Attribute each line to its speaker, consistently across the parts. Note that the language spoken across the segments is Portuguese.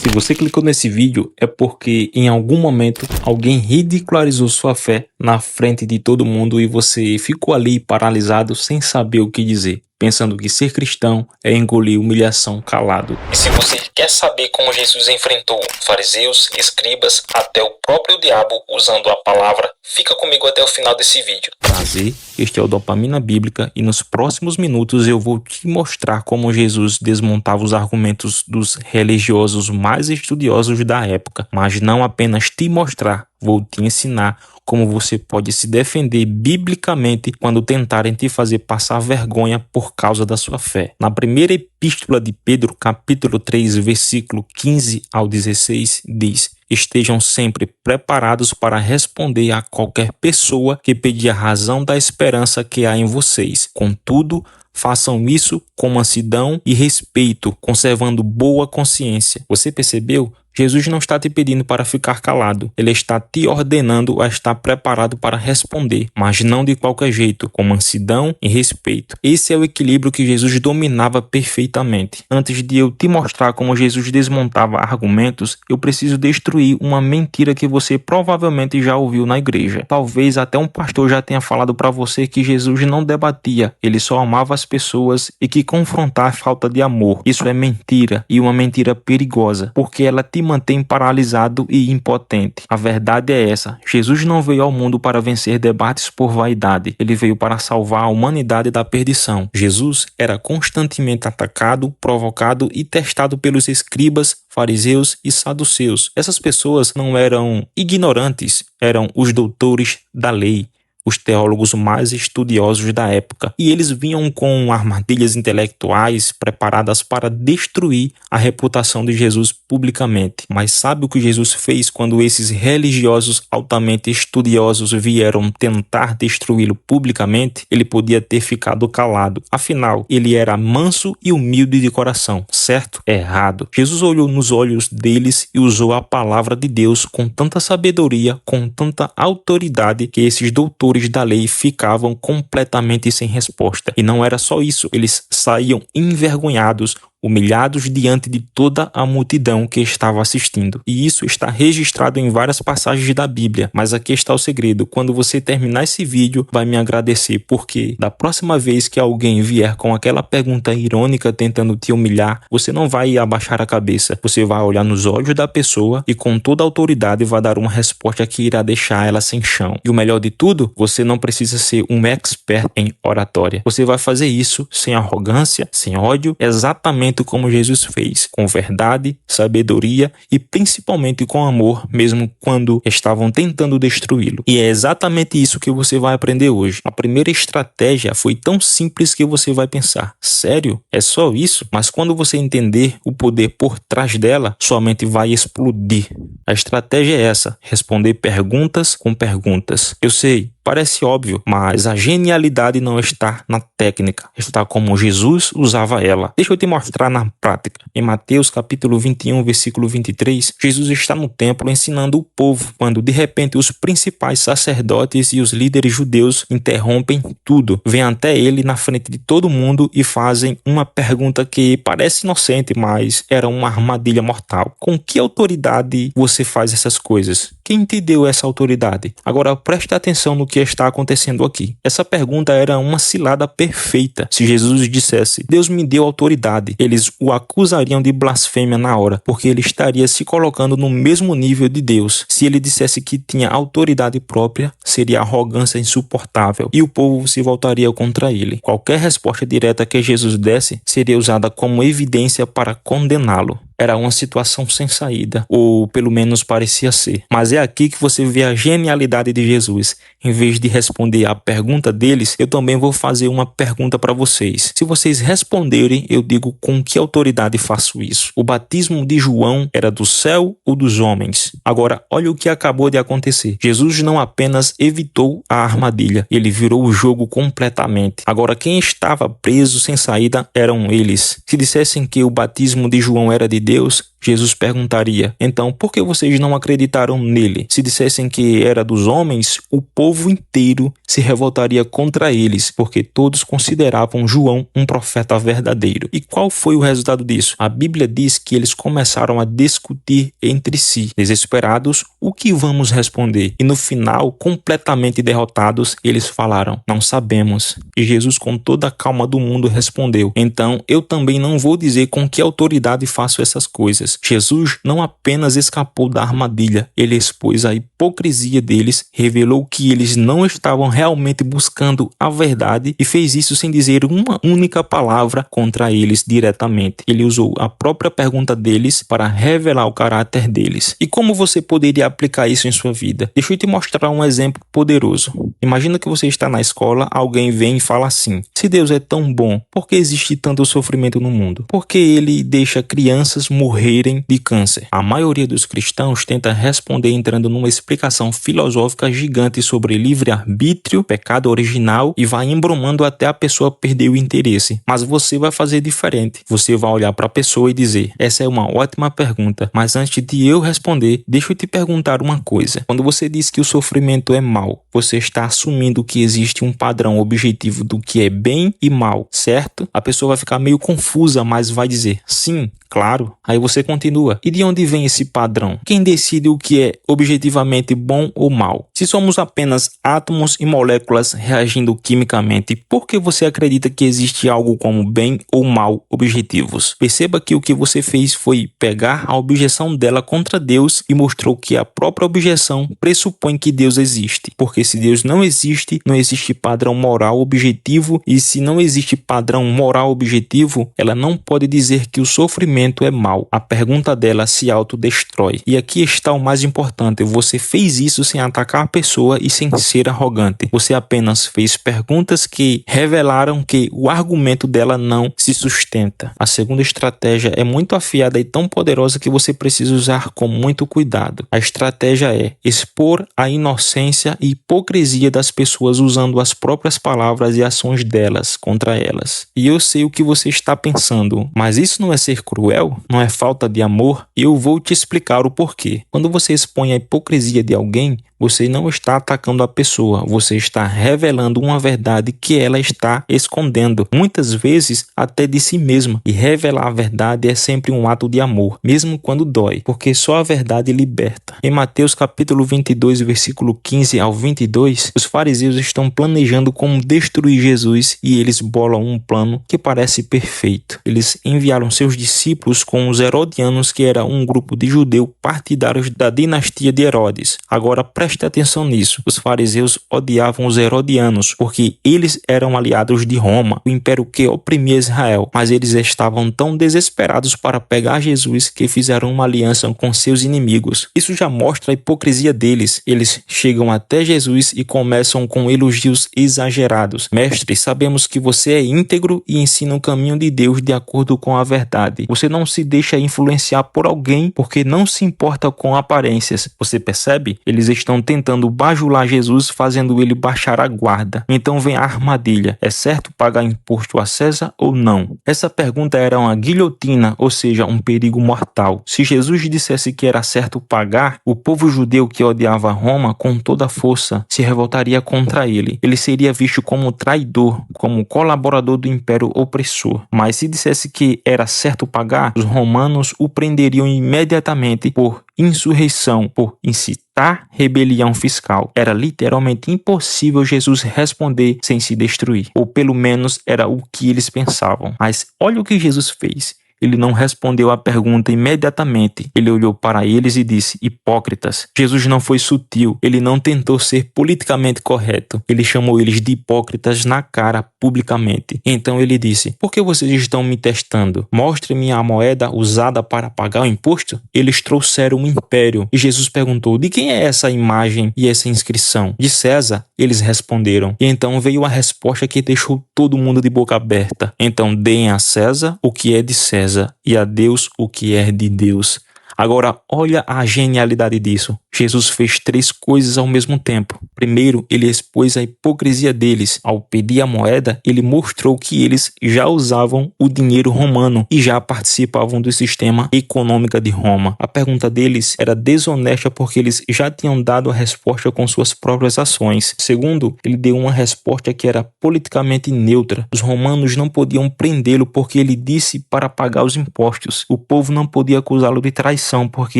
Speaker 1: Se você clicou nesse vídeo é porque em algum momento alguém ridicularizou sua fé na frente de todo mundo e você ficou ali paralisado sem saber o que dizer, pensando que ser cristão é engolir humilhação calado. E se você quer saber como Jesus enfrentou fariseus, escribas, até o próprio diabo usando a palavra, fica comigo até o final desse vídeo. Prazer, este é o Dopamina Bíblica e nos próximos minutos eu vou te mostrar como Jesus desmontava os argumentos dos religiosos mais estudiosos da época, mas não apenas te mostrar, vou te ensinar como você pode se defender biblicamente quando tentarem te fazer passar vergonha por causa da sua fé. Na primeira epístola de Pedro, capítulo 3, versículo 15 ao 16, diz: estejam sempre preparados para responder a qualquer pessoa que pedir a razão da esperança que há em vocês. Contudo, façam isso com mansidão e respeito, conservando boa consciência. Você percebeu? Jesus não está te pedindo para ficar calado. Ele está te ordenando a estar preparado para responder, mas não de qualquer jeito, com mansidão e respeito. Esse é o equilíbrio que Jesus dominava perfeitamente. Antes de eu te mostrar como Jesus desmontava argumentos, eu preciso destruir uma mentira que você provavelmente já ouviu na igreja. Talvez até um pastor já tenha falado para você que Jesus não debatia, ele só amava as pessoas e que confrontar a falta de amor. Isso é mentira, e uma mentira perigosa, porque ela te mantém paralisado e impotente. A verdade é essa: Jesus não veio ao mundo para vencer debates por vaidade, ele veio para salvar a humanidade da perdição. Jesus era constantemente atacado, provocado e testado pelos escribas, fariseus e saduceus. Essas pessoas não eram ignorantes, eram os doutores da lei, os teólogos mais estudiosos da época, e eles vinham com armadilhas intelectuais preparadas para destruir a reputação de Jesus publicamente. Mas sabe o que Jesus fez quando esses religiosos altamente estudiosos vieram tentar destruí-lo publicamente? Ele podia ter ficado calado, afinal, ele era manso e humilde de coração, certo? Errado. Jesus olhou nos olhos deles e usou a palavra de Deus com tanta sabedoria, com tanta autoridade, que esses doutores da lei ficavam completamente sem resposta. E não era só isso, eles saíam envergonhados, humilhados diante de toda a multidão que estava assistindo. E isso está registrado em várias passagens da Bíblia. Mas aqui está o segredo: quando você terminar esse vídeo, vai me agradecer, porque da próxima vez que alguém vier com aquela pergunta irônica tentando te humilhar, você não vai abaixar a cabeça. Você vai olhar nos olhos da pessoa e com toda a autoridade vai dar uma resposta que irá deixar ela sem chão. E o melhor de tudo, você não precisa ser um expert em oratória. Você vai fazer isso sem arrogância, sem ódio, exatamente como Jesus fez, com verdade, sabedoria e principalmente com amor, mesmo quando estavam tentando destruí-lo. E é exatamente isso que você vai aprender hoje. A primeira estratégia foi tão simples que você vai pensar: sério? É só isso? Mas quando você entender o poder por trás dela, sua mente vai explodir. A estratégia é essa: responder perguntas com perguntas. Eu sei, parece óbvio, mas a genialidade não está na técnica, está como Jesus usava ela. Deixa eu te mostrar na prática. Em Mateus capítulo 21, versículo 23, Jesus está no templo ensinando o povo, quando de repente os principais sacerdotes e os líderes judeus interrompem tudo, vêm até ele na frente de todo mundo e fazem uma pergunta que parece inocente, mas era uma armadilha mortal. Com que autoridade você faz essas coisas? Quem te deu essa autoridade? Agora preste atenção no que está acontecendo aqui. Essa pergunta era uma cilada perfeita. Se Jesus dissesse: Deus me deu autoridade, eles o acusariam de blasfêmia na hora, porque ele estaria se colocando no mesmo nível de Deus. Se ele dissesse que tinha autoridade própria, seria arrogância insuportável e o povo se voltaria contra ele. Qualquer resposta direta que Jesus desse seria usada como evidência para condená-lo. Era uma situação sem saída, ou pelo menos parecia ser. Mas é aqui que você vê a genialidade de Jesus. Em vez de responder à pergunta deles, eu também vou fazer uma pergunta para vocês. Se vocês responderem, eu digo com que autoridade faço isso. O batismo de João era do céu ou dos homens? Agora, olha o que acabou de acontecer. Jesus não apenas evitou a armadilha, ele virou o jogo completamente. Agora, quem estava preso sem saída eram eles. Se dissessem que o batismo de João era de Deus, Jesus perguntaria: então, por que vocês não acreditaram nele? Se dissessem que era dos homens, o povo inteiro se revoltaria contra eles, porque todos consideravam João um profeta verdadeiro. E qual foi o resultado disso? A Bíblia diz que eles começaram a discutir entre si. Desesperados, o que vamos responder? E no final, completamente derrotados, eles falaram: não sabemos. E Jesus, com toda a calma do mundo, respondeu: então, eu também não vou dizer com que autoridade faço essas coisas. Jesus não apenas escapou da armadilha, ele expôs a hipocrisia deles, revelou que eles não estavam realmente buscando a verdade e fez isso sem dizer uma única palavra contra eles diretamente. Ele usou a própria pergunta deles para revelar o caráter deles. E como você poderia aplicar isso em sua vida? Deixa eu te mostrar um exemplo poderoso. Imagina que você está na escola, alguém vem e fala assim: se Deus é tão bom, por que existe tanto sofrimento no mundo? Por que ele deixa crianças morrerem de câncer? A maioria dos cristãos tenta responder entrando numa explicação filosófica gigante sobre livre-arbítrio, pecado original e vai embromando até a pessoa perder o interesse. Mas você vai fazer diferente. Você vai olhar para a pessoa e dizer: essa é uma ótima pergunta, mas antes de eu responder, deixa eu te perguntar uma coisa. Quando você diz que o sofrimento é mal, você está assumindo que existe um padrão objetivo do que é bem e mal, certo? A pessoa vai ficar meio confusa, mas vai dizer: sim, claro. Aí você continua: e de onde vem esse padrão? Quem decide o que é objetivamente bom ou mal? Se somos apenas átomos e moléculas reagindo quimicamente, por que você acredita que existe algo como bem ou mal objetivos? Perceba que o que você fez foi pegar a objeção dela contra Deus e mostrou que a própria objeção pressupõe que Deus existe. Porque se Deus não existe, não existe padrão moral objetivo, e se não existe padrão moral objetivo, ela não pode dizer que o sofrimento é mal. A pergunta dela se autodestrói. E aqui está o mais importante: você fez isso sem atacar a pessoa e sem ser arrogante. Você apenas fez perguntas que revelaram que o argumento dela não se sustenta. A segunda estratégia é muito afiada e tão poderosa que você precisa usar com muito cuidado. A estratégia é expor a inocência e hipocrisia das pessoas usando as próprias palavras e ações delas contra elas. E eu sei o que você está pensando: mas isso não é ser cruel? Não é falta de amor? Eu vou te explicar o porquê. Quando você expõe a hipocrisia de alguém, você não está atacando a pessoa, você está revelando uma verdade que ela está escondendo, muitas vezes até de si mesma. E revelar a verdade é sempre um ato de amor, mesmo quando dói, porque só a verdade liberta. Em Mateus capítulo 22, versículo 15 ao 22, os fariseus estão planejando como destruir Jesus e eles bolam um plano que parece perfeito. Eles enviaram seus discípulos com os herodianos, que era um grupo de judeus partidários da dinastia de Herodes. Agora preste atenção nisso. Os fariseus odiavam os herodianos porque eles eram aliados de Roma, o império que oprimia Israel. Mas eles estavam tão desesperados para pegar Jesus que fizeram uma aliança com seus inimigos. Isso já mostra a hipocrisia deles. Eles chegam até Jesus e começam com elogios exagerados. Mestre, sabemos que você é íntegro e ensina o caminho de Deus de acordo com a verdade. Você não se deixa influenciar por alguém porque não se importa com aparências. Você percebe? Eles estão tentando bajular Jesus, fazendo ele baixar a guarda. Então vem a armadilha: é certo pagar imposto a César ou não? Essa pergunta era uma guilhotina, ou seja, um perigo mortal. Se Jesus dissesse que era certo pagar, o povo judeu que odiava Roma com toda a força se revoltaria contra ele. Ele seria visto como traidor, como colaborador do império opressor. Mas se dissesse que era certo pagar, os romanos o prenderiam imediatamente por insurreição, por incitar rebelião fiscal. Era literalmente impossível Jesus responder sem se destruir, ou pelo menos era o que eles pensavam. Mas olha o que Jesus fez. Ele não respondeu à pergunta imediatamente. Ele olhou para eles e disse: hipócritas. Jesus não foi sutil. Ele não tentou ser politicamente correto. Ele chamou eles de hipócritas na cara, publicamente. Então ele disse: por que vocês estão me testando? Mostre-me a moeda usada para pagar o imposto. Eles trouxeram um império. E Jesus perguntou: de quem é essa imagem e essa inscrição? De César. Eles responderam. E então veio a resposta que deixou todo mundo de boca aberta. Então deem a César o que é de César e a Deus o que é de Deus. Agora, olha a genialidade disso. Jesus fez 3 coisas ao mesmo tempo. Primeiro, ele expôs a hipocrisia deles. Ao pedir a moeda, ele mostrou que eles já usavam o dinheiro romano e já participavam do sistema econômico de Roma. A pergunta deles era desonesta porque eles já tinham dado a resposta com suas próprias ações. Segundo, ele deu uma resposta que era politicamente neutra. Os romanos não podiam prendê-lo porque ele disse para pagar os impostos. O povo não podia acusá-lo de traição porque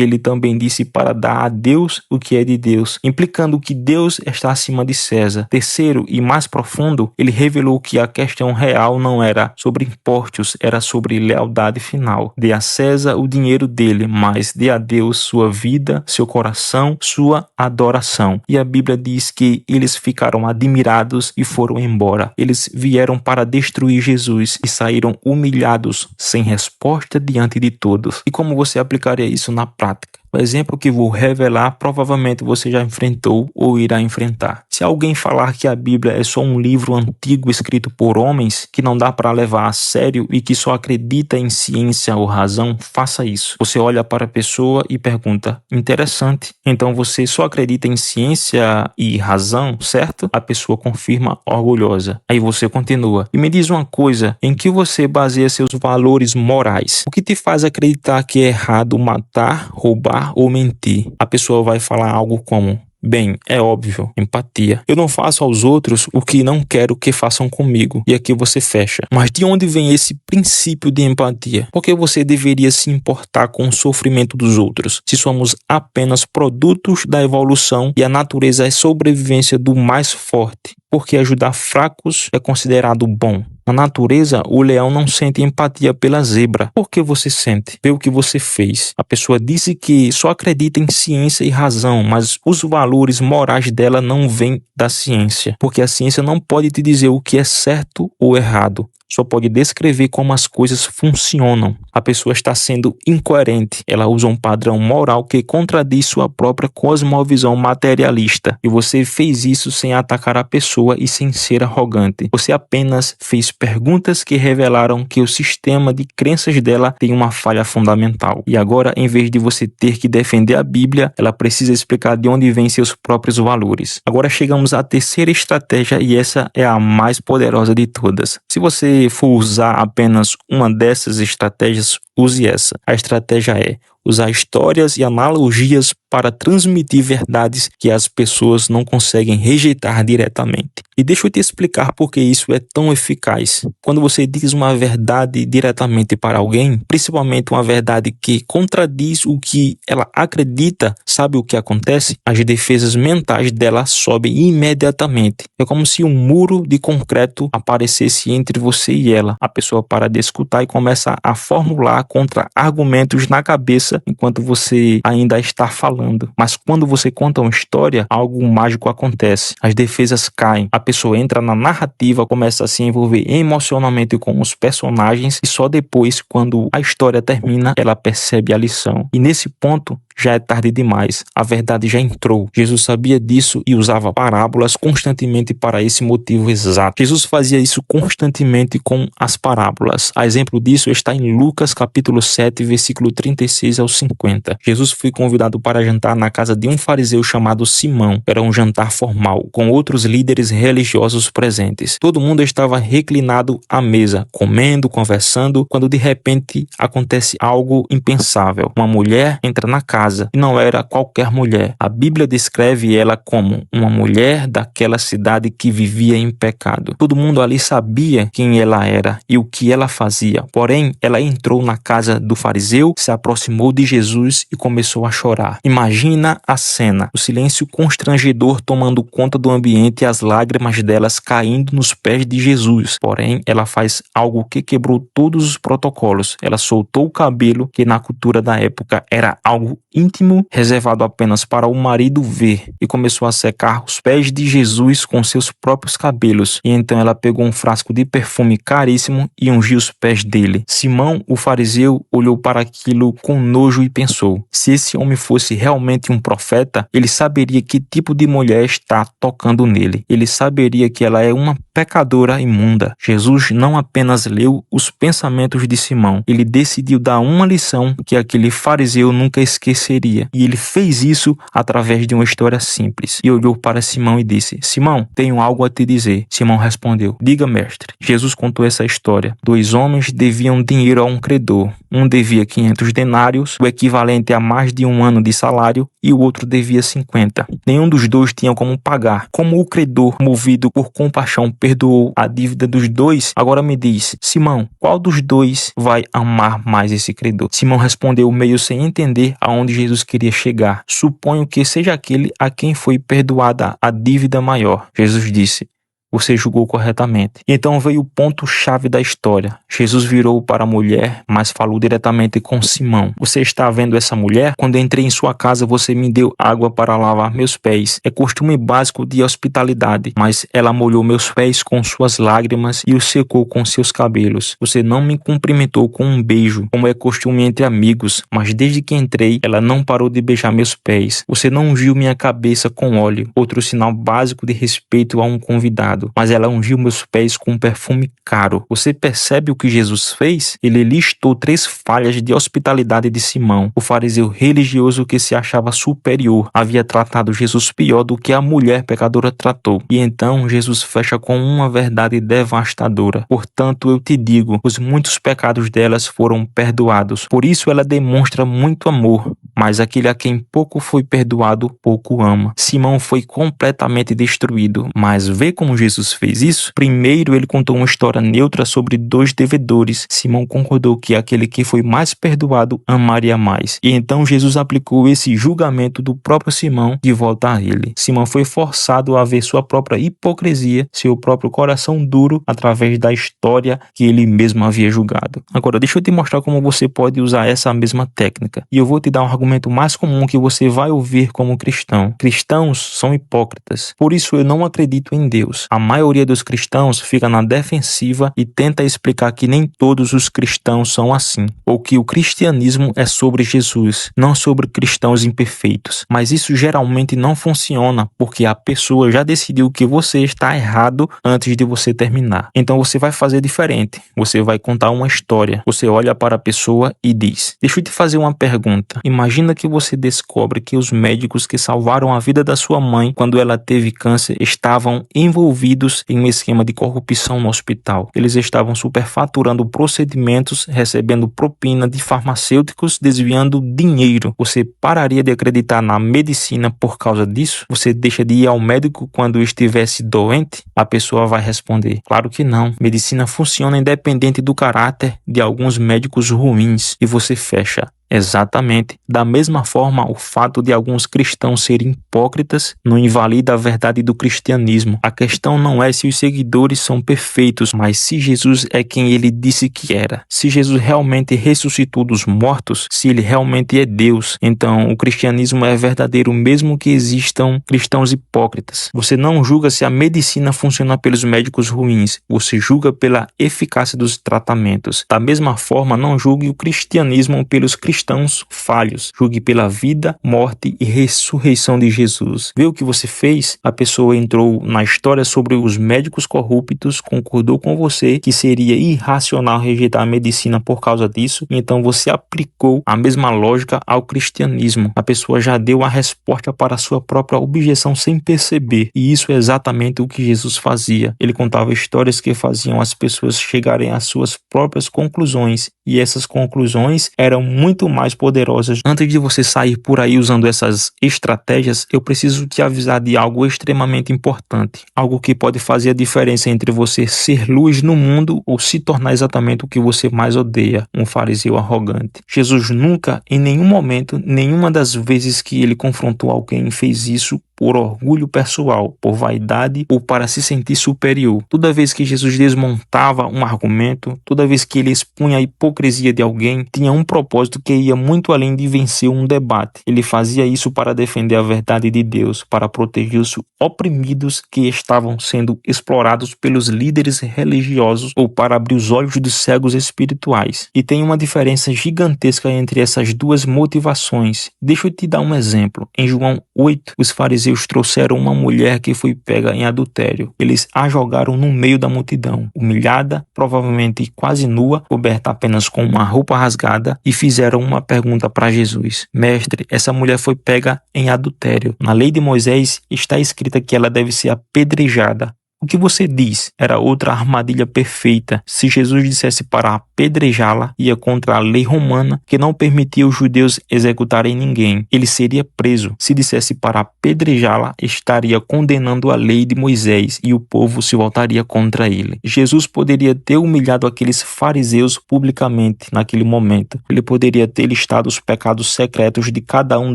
Speaker 1: ele também disse para dar a Deus o que é de Deus, implicando que Deus está acima de César. Terceiro e mais profundo, ele revelou que a questão real não era sobre impostos, era sobre lealdade final. Dê a César o dinheiro dele, mas dê a Deus sua vida, seu coração, sua adoração. E a Bíblia diz que eles ficaram admirados e foram embora. Eles vieram para destruir Jesus e saíram humilhados, sem resposta diante de todos. E como você aplicaria isso na prática? O exemplo que vou revelar provavelmente você já enfrentou ou irá enfrentar. Se alguém falar que a Bíblia é só um livro antigo escrito por homens que não dá para levar a sério e que só acredita em ciência ou razão, faça isso. Você olha para a pessoa e pergunta: interessante, então você só acredita em ciência e razão, certo? A pessoa confirma orgulhosa. Aí você continua: e me diz uma coisa, em que você baseia seus valores morais? O que te faz acreditar que é errado matar, roubar ou mentir? A pessoa vai falar algo como: bem, é óbvio, empatia. Eu não faço aos outros o que não quero que façam comigo. E aqui você fecha. Mas de onde vem esse princípio de empatia? Por que você deveria se importar com o sofrimento dos outros, se somos apenas produtos da evolução e a natureza é sobrevivência do mais forte? Porque ajudar fracos é considerado bom. Na natureza, o leão não sente empatia pela zebra. Por que você sente? Vê o que você fez. A pessoa disse que só acredita em ciência e razão, mas os valores morais dela não vêm da ciência. Porque a ciência não pode te dizer o que é certo ou errado. Só pode descrever como as coisas funcionam. A pessoa está sendo incoerente. Ela usa um padrão moral que contradiz sua própria cosmovisão materialista. E você fez isso sem atacar a pessoa e sem ser arrogante. Você apenas fez perguntas que revelaram que o sistema de crenças dela tem uma falha fundamental. E agora, em vez de você ter que defender a Bíblia, ela precisa explicar de onde vêm seus próprios valores. Agora chegamos à terceira estratégia e essa é a mais poderosa de todas. Se você for usar apenas uma dessas estratégias, use essa. A estratégia é usar histórias e analogias para transmitir verdades que as pessoas não conseguem rejeitar diretamente. E deixa eu te explicar por que isso é tão eficaz. Quando você diz uma verdade diretamente para alguém, principalmente uma verdade que contradiz o que ela acredita, sabe o que acontece? As defesas mentais dela sobem imediatamente. É como se um muro de concreto aparecesse entre você e ela. A pessoa para de escutar e começa a formular contra-argumentos na cabeça enquanto você ainda está falando. Mas quando você conta uma história, algo mágico acontece. As defesas caem, a pessoa entra na narrativa, começa a se envolver emocionalmente com os personagens e só depois, quando a história termina, ela percebe a lição. E nesse ponto, já é tarde demais. A verdade já entrou. Jesus sabia disso e usava parábolas constantemente para esse motivo exato. Jesus fazia isso constantemente com as parábolas. A exemplo disso está em Lucas capítulo 7, versículo 36 ao 50. Jesus foi convidado para jantar na casa de um fariseu chamado Simão. Era um jantar formal, com outros líderes religiosos presentes. Todo mundo estava reclinado à mesa, comendo, conversando, quando de repente acontece algo impensável. Uma mulher entra na casa e não era qualquer mulher. A Bíblia descreve ela como uma mulher daquela cidade que vivia em pecado. Todo mundo ali sabia quem ela era e o que ela fazia. Porém, ela entrou na casa do fariseu, se aproximou de Jesus e começou a chorar. Imagina a cena, o silêncio constrangedor tomando conta do ambiente e as lágrimas delas caindo nos pés de Jesus. Porém, ela faz algo que quebrou todos os protocolos. Ela soltou o cabelo, que na cultura da época era algo íntimo, reservado apenas para o marido ver, e começou a secar os pés de Jesus com seus próprios cabelos. E então ela pegou um frasco de perfume caríssimo e ungiu os pés dele. Simão, o fariseu, olhou para aquilo com nojo nojo e pensou: se esse homem fosse realmente um profeta, ele saberia que tipo de mulher está tocando nele. Ele saberia que ela é uma pecadora imunda. Jesus não apenas leu os pensamentos de Simão, ele decidiu dar uma lição que aquele fariseu nunca esqueceria. E ele fez isso através de uma história simples. E olhou para Simão e disse: Simão, tenho algo a te dizer. Simão respondeu: diga, mestre. Jesus contou essa história. 2 homens deviam dinheiro a um credor. Um devia 500 denários, o equivalente a mais de 1 ano de salário, e o outro devia 50. Nenhum dos dois tinha como pagar. Como o credor, movido por compaixão, perdoou a dívida dos dois, agora me diz, Simão, qual dos dois vai amar mais esse credor? Simão respondeu meio sem entender aonde Jesus queria chegar. Suponho que seja aquele a quem foi perdoada a dívida maior. Jesus disse: você julgou corretamente. Então veio o ponto-chave da história. Jesus virou para a mulher, mas falou diretamente com Simão. Você está vendo essa mulher? Quando entrei em sua casa, você me deu água para lavar meus pés. É costume básico de hospitalidade, mas ela molhou meus pés com suas lágrimas e os secou com seus cabelos. Você não me cumprimentou com um beijo, como é costume entre amigos, mas desde que entrei, ela não parou de beijar meus pés. Você não ungiu minha cabeça com óleo, outro sinal básico de respeito a um convidado. Mas ela ungiu meus pés com um perfume caro. Você percebe o que Jesus fez? Ele listou 3 falhas de hospitalidade de Simão. O fariseu religioso que se achava superior havia tratado Jesus pior do que a mulher pecadora tratou. E então Jesus fecha com uma verdade devastadora. Portanto, eu te digo, os muitos pecados delas foram perdoados. Por isso ela demonstra muito amor. Mas aquele a quem pouco foi perdoado, pouco ama. Simão foi completamente destruído. Mas vê como Jesus fez isso? Primeiro, ele contou uma história neutra sobre 2 devedores. Simão concordou que aquele que foi mais perdoado amaria mais. E então Jesus aplicou esse julgamento do próprio Simão de volta a ele. Simão foi forçado a ver sua própria hipocrisia, seu próprio coração duro, através da história que ele mesmo havia julgado. Agora, deixa eu te mostrar como você pode usar essa mesma técnica. E eu vou te dar um argumento mais comum que você vai ouvir como cristão. Cristãos são hipócritas. Por isso eu não acredito em Deus. A maioria dos cristãos fica na defensiva e tenta explicar que nem todos os cristãos são assim, ou que o cristianismo é sobre Jesus, não sobre cristãos imperfeitos. Mas isso geralmente não funciona, porque a pessoa já decidiu que você está errado antes de você terminar. Então você vai fazer diferente. Você vai contar uma história. Você olha para a pessoa e diz: deixa eu te fazer uma pergunta. Imagina que você descobre que os médicos que salvaram a vida da sua mãe quando ela teve câncer estavam envolvidos em um esquema de corrupção no hospital. Eles estavam superfaturando procedimentos, recebendo propina de farmacêuticos, desviando dinheiro. Você pararia de acreditar na medicina por causa disso? Você deixa de ir ao médico quando estivesse doente? A pessoa vai responder: claro que não. Medicina funciona independente do caráter de alguns médicos ruins. E você fecha: exatamente. Da mesma forma, o fato de alguns cristãos serem hipócritas não invalida a verdade do cristianismo. A questão não é se os seguidores são perfeitos, mas se Jesus é quem ele disse que era. Se Jesus realmente ressuscitou dos mortos, se ele realmente é Deus, então o cristianismo é verdadeiro mesmo que existam cristãos hipócritas. Você não julga se a medicina funciona pelos médicos ruins, você julga pela eficácia dos tratamentos. Da mesma forma, não julgue o cristianismo pelos cristãos falhos. Julgue pela vida, morte e ressurreição de Jesus. Vê o que você fez? A pessoa entrou na história sobre os médicos corruptos, concordou com você que seria irracional rejeitar a medicina por causa disso, então você aplicou a mesma lógica ao cristianismo. A pessoa já deu a resposta para a sua própria objeção sem perceber, e isso é exatamente o que Jesus fazia. Ele contava histórias que faziam as pessoas chegarem às suas próprias conclusões, e essas conclusões eram muito mais poderosas. Antes de você sair por aí usando essas estratégias, eu preciso te avisar de algo extremamente importante, algo que pode fazer a diferença entre você ser luz no mundo ou se tornar exatamente o que você mais odeia, um fariseu arrogante. Jesus nunca, em nenhum momento, nenhuma das vezes que ele confrontou alguém, fez isso por orgulho pessoal, por vaidade ou para se sentir superior. Toda vez que Jesus desmontava um argumento, toda vez que ele expunha a hipocrisia de alguém, tinha um propósito que porque ia muito além de vencer um debate. Ele fazia isso para defender a verdade de Deus, para proteger os oprimidos que estavam sendo explorados pelos líderes religiosos ou para abrir os olhos dos cegos espirituais. E tem uma diferença gigantesca entre essas duas motivações. Deixa eu te dar um exemplo. Em João 8, os fariseus trouxeram uma mulher que foi pega em adultério. Eles a jogaram no meio da multidão, humilhada, provavelmente quase nua, coberta apenas com uma roupa rasgada, e fizeram uma pergunta para Jesus. Mestre, essa mulher foi pega em adultério. Na lei de Moisés está escrita que ela deve ser apedrejada. O que você diz? Era outra armadilha perfeita. Se Jesus dissesse para apedrejá-la, ia contra a lei romana que não permitia os judeus executarem ninguém. Ele seria preso. Se dissesse para apedrejá-la, estaria condenando a lei de Moisés e o povo se voltaria contra ele. Jesus poderia ter humilhado aqueles fariseus publicamente naquele momento. Ele poderia ter listado os pecados secretos de cada um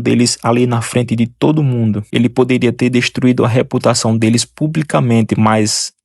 Speaker 1: deles ali na frente de todo mundo. Ele poderia ter destruído a reputação deles publicamente, mas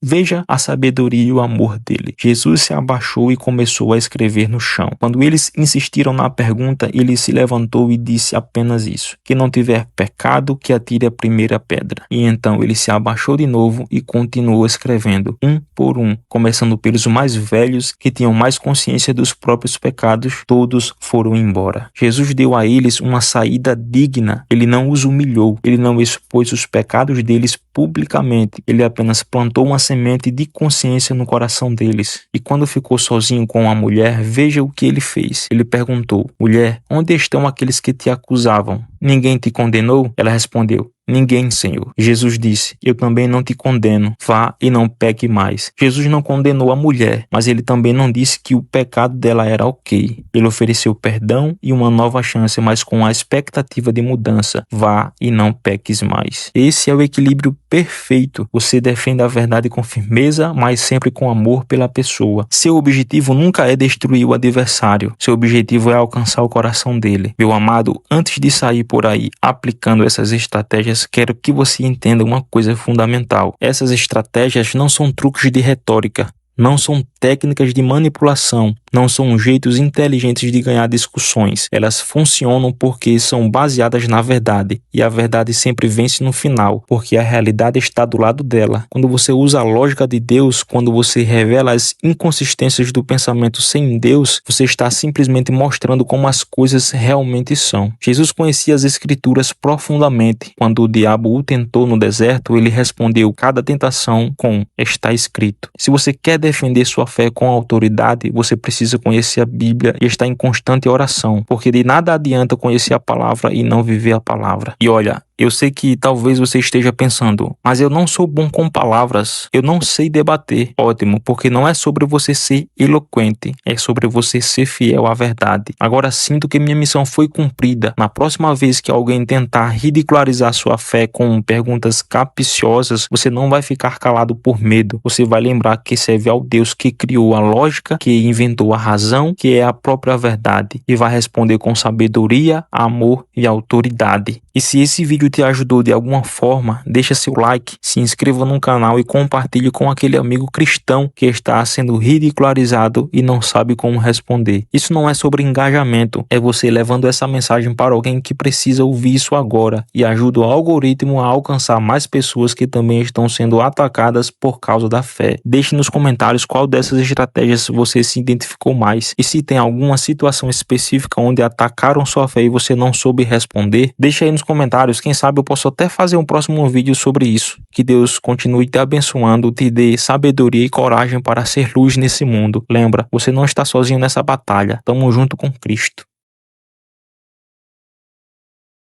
Speaker 1: veja a sabedoria e o amor dele. Jesus se abaixou e começou a escrever no chão. Quando eles insistiram na pergunta, ele se levantou e disse apenas isso: quem não tiver pecado, que atire a primeira pedra. E então ele se abaixou de novo e continuou escrevendo, um por um, começando pelos mais velhos, que tinham mais consciência dos próprios pecados. Todos foram embora. Jesus deu a eles uma saída digna. Ele não os humilhou. Ele não expôs os pecados deles publicamente. Ele apenas plantou uma semente de consciência no coração deles. E quando ficou sozinho com a mulher, veja o que ele fez. Ele perguntou: mulher, onde estão aqueles que te acusavam? Ninguém te condenou? Ela respondeu: ninguém, Senhor. Jesus disse: eu também não te condeno. Vá e não peque mais. Jesus não condenou a mulher, mas ele também não disse que o pecado dela era ok. Ele ofereceu perdão e uma nova chance, mas com a expectativa de mudança. Vá e não peques mais. Esse é o equilíbrio perfeito. Você defende a verdade com firmeza, mas sempre com amor pela pessoa. Seu objetivo nunca é destruir o adversário. Seu objetivo é alcançar o coração dele. Meu amado, antes de sair por aí aplicando essas estratégias, quero que você entenda uma coisa fundamental. Essas estratégias não são truques de retórica, não são técnicas de manipulação, não são jeitos inteligentes de ganhar discussões. Elas funcionam porque são baseadas na verdade, e a verdade sempre vence no final, porque a realidade está do lado dela. Quando você usa a lógica de Deus, quando você revela as inconsistências do pensamento sem Deus, você está simplesmente mostrando como as coisas realmente são. Jesus conhecia as Escrituras profundamente. Quando o diabo o tentou no deserto, ele respondeu cada tentação com: está escrito. Se você quer defender sua fé com autoridade, você precisa conhecer a Bíblia e estar em constante oração, porque de nada adianta conhecer a palavra e não viver a palavra. E olha, eu sei que talvez você esteja pensando: mas eu não sou bom com palavras, eu não sei debater. Ótimo, porque não é sobre você ser eloquente, é sobre você ser fiel à verdade. Agora sinto que minha missão foi cumprida. Na próxima vez que alguém tentar ridicularizar sua fé com perguntas capciosas, você não vai ficar calado por medo. Você vai lembrar que serve ao Deus que criou a lógica, que inventou a razão, que é a própria verdade, e vai responder com sabedoria, amor e autoridade. E se esse vídeo te ajudou de alguma forma, deixa seu like, se inscreva no canal e compartilhe com aquele amigo cristão que está sendo ridicularizado e não sabe como responder. Isso não é sobre engajamento, é você levando essa mensagem para alguém que precisa ouvir isso agora, e ajuda o algoritmo a alcançar mais pessoas que também estão sendo atacadas por causa da fé. Deixe nos comentários qual dessas estratégias você se identificou mais, e se tem alguma situação específica onde atacaram sua fé e você não soube responder, deixa aí nos comentários. Quem sabe eu posso até fazer um próximo vídeo sobre isso. Que Deus continue te abençoando, te dê sabedoria e coragem para ser luz nesse mundo. Lembra, você não está sozinho nessa batalha. Tamo junto com Cristo.